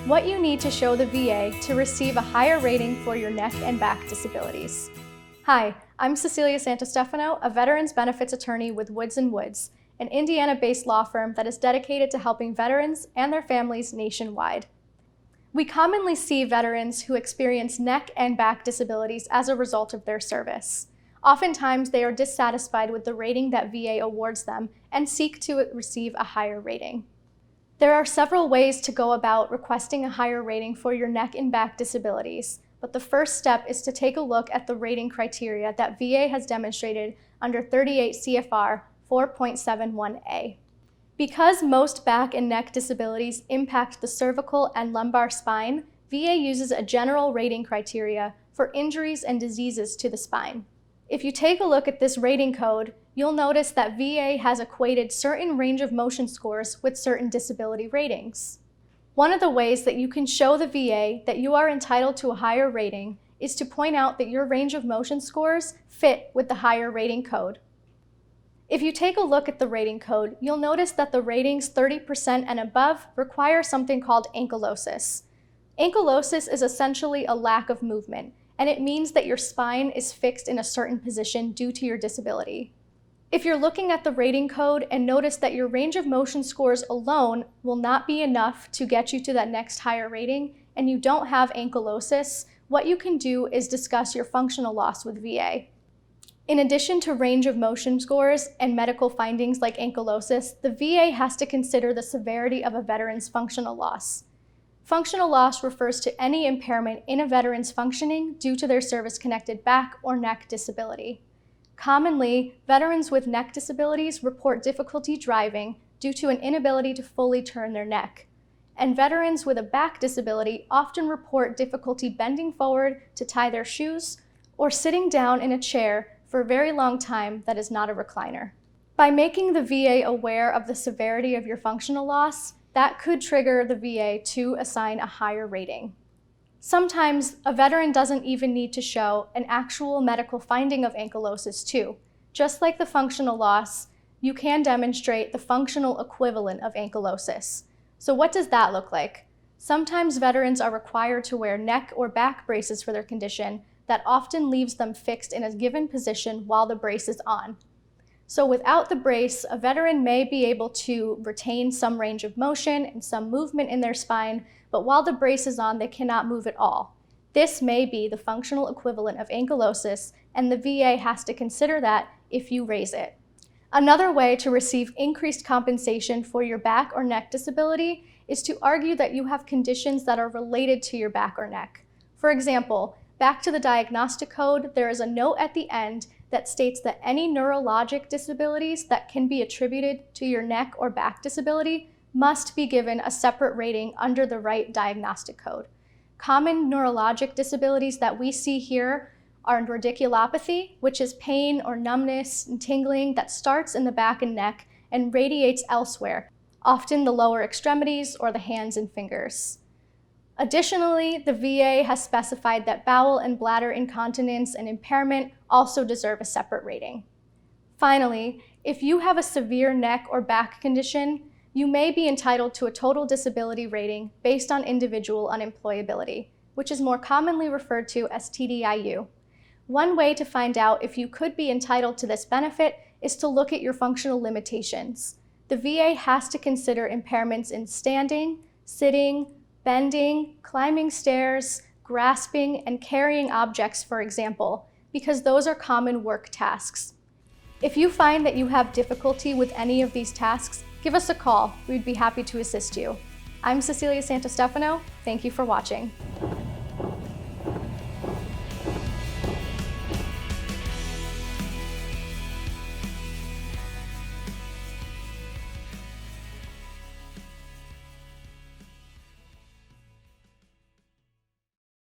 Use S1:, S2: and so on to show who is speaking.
S1: What you need to show the VA to receive a higher rating for your neck and back disabilities. Hi, I'm Cecilia Santostefano, a veterans benefits attorney with Woods & Woods, an Indiana-based law firm that is dedicated to helping veterans and their families nationwide. We commonly see veterans who experience neck and back disabilities as a result of their service. Oftentimes, they are dissatisfied with the rating that VA awards them and seek to receive a higher rating. There are several ways to go about requesting a higher rating for your neck and back disabilities, but the first step is to take a look at the rating criteria that VA has demonstrated under 38 CFR 4.71a. Because most back and neck disabilities impact the cervical and lumbar spine, VA uses a general rating criteria for injuries and diseases to the spine. If you take a look at this rating code, you'll notice that VA has equated certain range of motion scores with certain disability ratings. One of the ways that you can show the VA that you are entitled to a higher rating is to point out that your range of motion scores fit with the higher rating code. If you take a look at the rating code, you'll notice that the ratings 30% and above require something called ankylosis. Ankylosis is essentially a lack of movement, and it means that your spine is fixed in a certain position due to your disability. If you're looking at the rating code and notice that your range of motion scores alone will not be enough to get you to that next higher rating, and you don't have ankylosis, what you can do is discuss your functional loss with VA. In addition to range of motion scores and medical findings like ankylosis, the VA has to consider the severity of a veteran's functional loss. Functional loss refers to any impairment in a veteran's functioning due to their service-connected back or neck disability. Commonly, veterans with neck disabilities report difficulty driving due to an inability to fully turn their neck. And veterans with a back disability often report difficulty bending forward to tie their shoes or sitting down in a chair for a very long time that is not a recliner. By making the VA aware of the severity of your functional loss, that could trigger the VA to assign a higher rating. Sometimes a veteran doesn't even need to show an actual medical finding of ankylosis too. Just like the functional loss, you can demonstrate the functional equivalent of ankylosis. So what does that look like? Sometimes veterans are required to wear neck or back braces for their condition that often leaves them fixed in a given position while the brace is on. So without the brace, a veteran may be able to retain some range of motion and some movement in their spine, but while the brace is on, they cannot move at all. This may be the functional equivalent of ankylosis, and the VA has to consider that if you raise it. Another way to receive increased compensation for your back or neck disability is to argue that you have conditions that are related to your back or neck. For example, back to the diagnostic code, there is a note at the end that states that any neurologic disabilities that can be attributed to your neck or back disability must be given a separate rating under the right diagnostic code. Common neurologic disabilities that we see here are radiculopathy, which is pain or numbness and tingling that starts in the back and neck and radiates elsewhere, often the lower extremities or the hands and fingers. Additionally, the VA has specified that bowel and bladder incontinence and impairment also deserve a separate rating. Finally, if you have a severe neck or back condition, you may be entitled to a total disability rating based on individual unemployability, which is more commonly referred to as TDIU. One way to find out if you could be entitled to this benefit is to look at your functional limitations. The VA has to consider impairments in standing, sitting, bending, climbing stairs, grasping, and carrying objects, for example, because those are common work tasks. If you find that you have difficulty with any of these tasks, give us a call. We'd be happy to assist you. I'm Cecilia Santostefano. Thank you for watching.